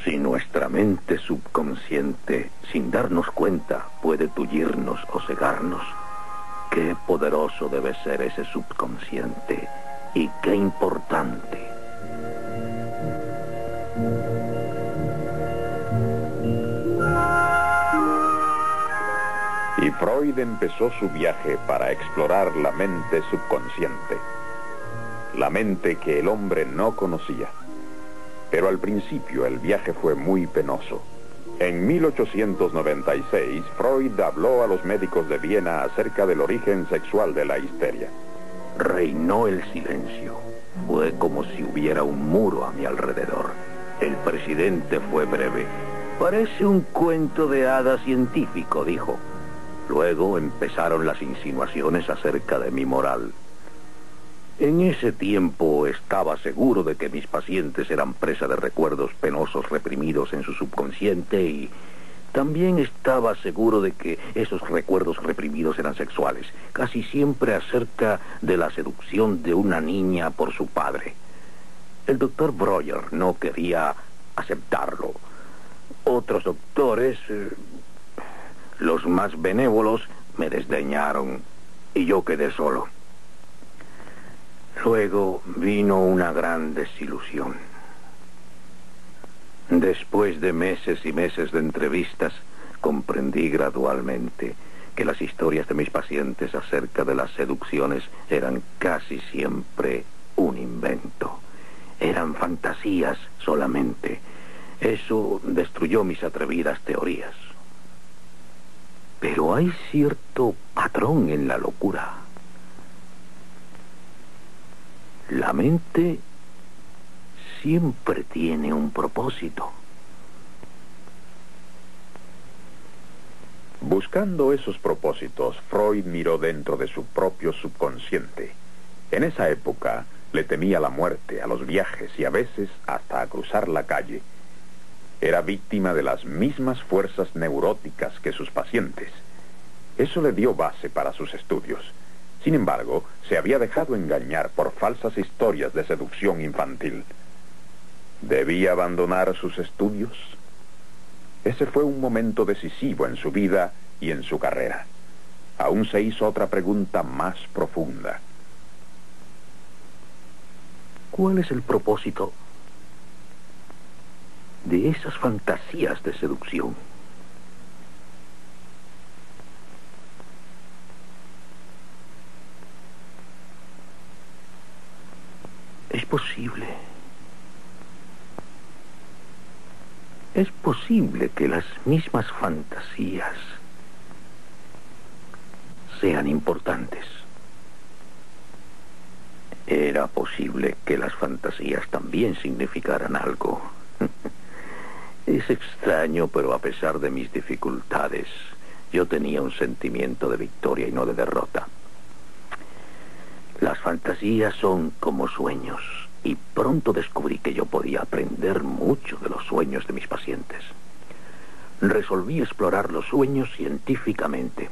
Si nuestra mente subconsciente, sin darnos cuenta, puede tullirnos o cegarnos, qué poderoso debe ser ese subconsciente y qué importante. Y Freud empezó su viaje para explorar la mente subconsciente, la mente que el hombre no conocía. Pero al principio el viaje fue muy penoso. En 1896, Freud habló a los médicos de Viena acerca del origen sexual de la histeria. Reinó el silencio. Fue como si hubiera un muro a mi alrededor. El presidente fue breve. Parece un cuento de hadas científico, dijo. Luego empezaron las insinuaciones acerca de mi moral. En ese tiempo estaba seguro de que mis pacientes eran presa de recuerdos penosos reprimidos en su subconsciente y también estaba seguro de que esos recuerdos reprimidos eran sexuales, casi siempre acerca de la seducción de una niña por su padre. El doctor Breuer no quería aceptarlo. Otros doctores, los más benévolos, me desdeñaron y yo quedé solo. Luego vino una gran desilusión. Después de meses y meses de entrevistas, comprendí gradualmente que las historias de mis pacientes acerca de las seducciones eran casi siempre un invento. Eran fantasías solamente. Eso destruyó mis atrevidas teorías. Pero hay cierto patrón en la locura. La mente siempre tiene un propósito. Buscando esos propósitos, Freud miró dentro de su propio subconsciente. En esa época le temía la muerte, a los viajes y a veces hasta a cruzar la calle. Era víctima de las mismas fuerzas neuróticas que sus pacientes. Eso le dio base para sus estudios. Sin embargo, se había dejado engañar por falsas historias de seducción infantil. ¿Debía abandonar sus estudios? Ese fue un momento decisivo en su vida y en su carrera. Aún se hizo otra pregunta más profunda. ¿Cuál es el propósito de esas fantasías de seducción? Es posible que las mismas fantasías sean importantes. Era posible que las fantasías también significaran algo. Es extraño, pero a pesar de mis dificultades, yo tenía un sentimiento de victoria y no de derrota. Las fantasías son como sueños, y pronto descubrí que yo podía aprender mucho de los sueños de mis pacientes. Resolví explorar los sueños científicamente.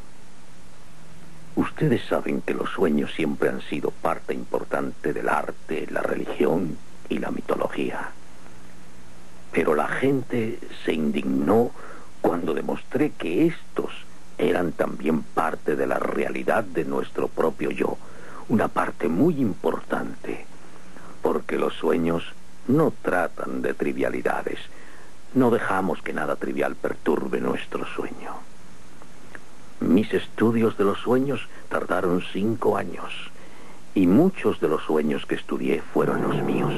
Ustedes saben que los sueños siempre han sido parte importante del arte, la religión y la mitología. Pero la gente se indignó cuando demostré que estos eran también parte de la realidad de nuestro propio yo, una parte muy importante, porque los sueños no tratan de trivialidades. No dejamos que nada trivial perturbe nuestro sueño. Mis estudios de los sueños tardaron 5 años, y muchos de los sueños que estudié fueron los míos.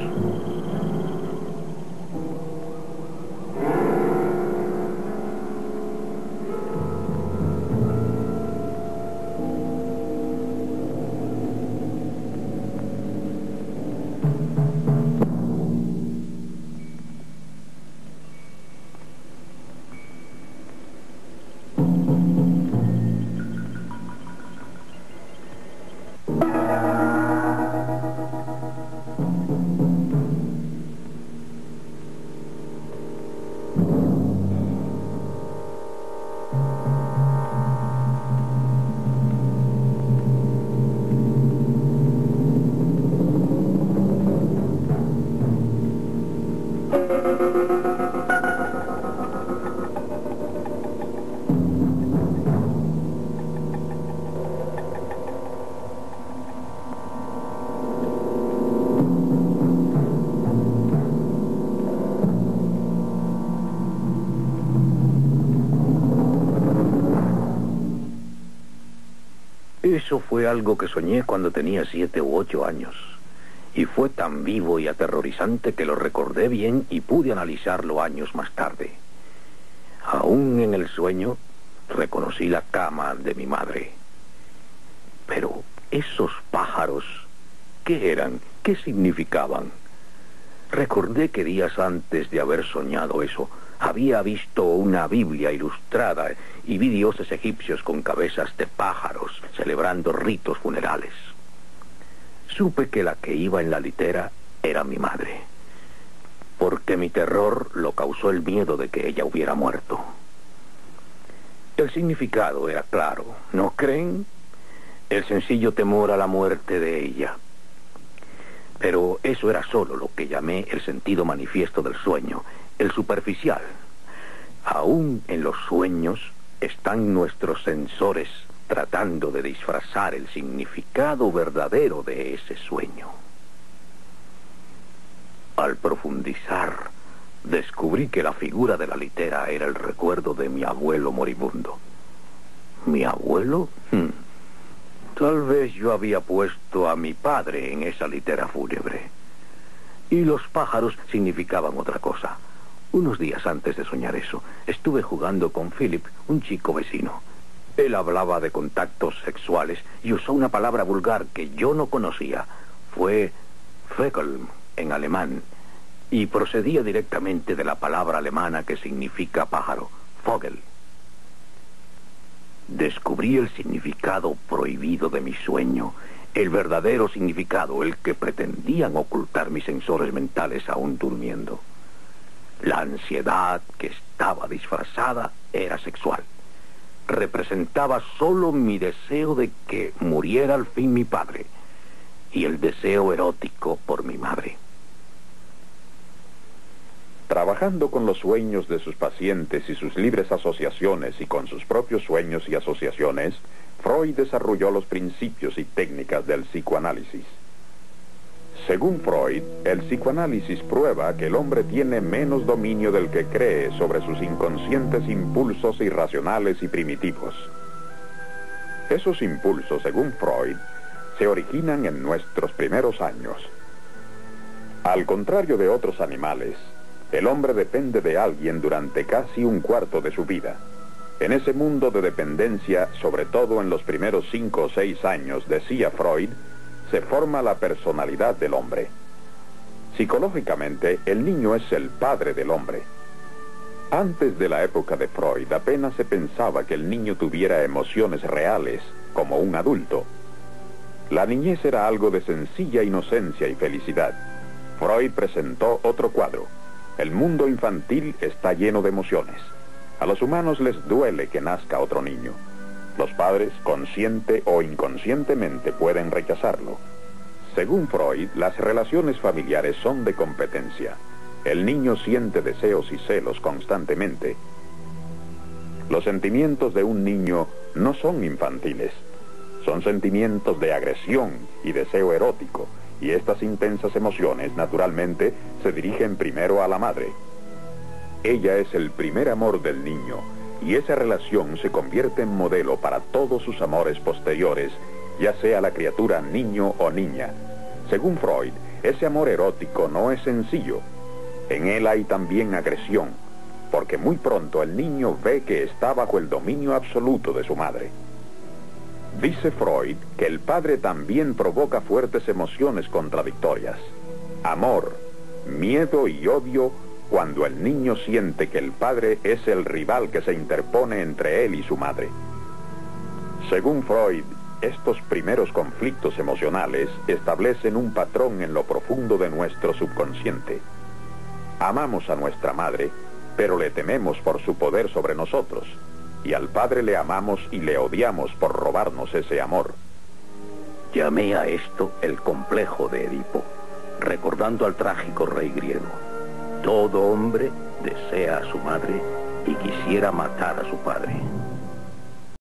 Fue algo que soñé cuando tenía 7 u 8 años. Y fue tan vivo y aterrorizante que lo recordé bien y pude analizarlo años más tarde. Aún en el sueño, reconocí la cama de mi madre. Pero esos pájaros, ¿qué eran? ¿Qué significaban? Recordé que días antes de haber soñado eso, había visto una Biblia ilustrada y vi dioses egipcios con cabezas de pájaros celebrando ritos funerales. Supe que la que iba en la litera era mi madre, porque mi terror lo causó el miedo de que ella hubiera muerto. El significado era claro, ¿no creen? El sencillo temor a la muerte de ella. Pero eso era solo lo que llamé el sentido manifiesto del sueño, el superficial. Aún en los sueños están nuestros sensores tratando de disfrazar el significado verdadero de ese sueño. Al profundizar, descubrí que la figura de la litera era el recuerdo de mi abuelo moribundo. ¿Mi abuelo? Tal vez yo había puesto a mi padre en esa litera fúnebre. Y los pájaros significaban otra cosa. Unos días antes de soñar eso, estuve jugando con Philip, un chico vecino. Él hablaba de contactos sexuales y usó una palabra vulgar que yo no conocía. Fue Vögel en alemán, y procedía directamente de la palabra alemana que significa pájaro, Vogel. Descubrí el significado prohibido de mi sueño, el verdadero significado, el que pretendían ocultar mis sensores mentales aún durmiendo. La ansiedad que estaba disfrazada era sexual. Representaba solo mi deseo de que muriera al fin mi padre y el deseo erótico por mi madre. Trabajando con los sueños de sus pacientes y sus libres asociaciones y con sus propios sueños y asociaciones, Freud desarrolló los principios y técnicas del psicoanálisis. Según Freud, el psicoanálisis prueba que el hombre tiene menos dominio del que cree sobre sus inconscientes impulsos irracionales y primitivos. Esos impulsos, según Freud, se originan en nuestros primeros años. Al contrario de otros animales, el hombre depende de alguien durante casi un cuarto de su vida. En ese mundo de dependencia, sobre todo en los primeros 5 o 6 años, decía Freud, se forma la personalidad del hombre. Psicológicamente, el niño es el padre del hombre. Antes de la época de Freud, apenas se pensaba que el niño tuviera emociones reales, como un adulto. La niñez era algo de sencilla inocencia y felicidad. Freud presentó otro cuadro. El mundo infantil está lleno de emociones. A los humanos les duele que nazca otro niño. Los padres, consciente o inconscientemente, pueden rechazarlo. Según Freud, las relaciones familiares son de competencia. El niño siente deseos y celos constantemente. Los sentimientos de un niño no son infantiles. Son sentimientos de agresión y deseo erótico. Y estas intensas emociones, naturalmente, se dirigen primero a la madre. Ella es el primer amor del niño, y esa relación se convierte en modelo para todos sus amores posteriores, ya sea la criatura niño o niña. Según Freud, ese amor erótico no es sencillo. En él hay también agresión, porque muy pronto el niño ve que está bajo el dominio absoluto de su madre. Dice Freud que el padre también provoca fuertes emociones contradictorias. Amor, miedo y odio cuando el niño siente que el padre es el rival que se interpone entre él y su madre. Según Freud, estos primeros conflictos emocionales establecen un patrón en lo profundo de nuestro subconsciente. Amamos a nuestra madre, pero le tememos por su poder sobre nosotros. Y al padre le amamos y le odiamos por robarnos ese amor. Llamé a esto el complejo de Edipo, recordando al trágico rey griego. Todo hombre desea a su madre y quisiera matar a su padre.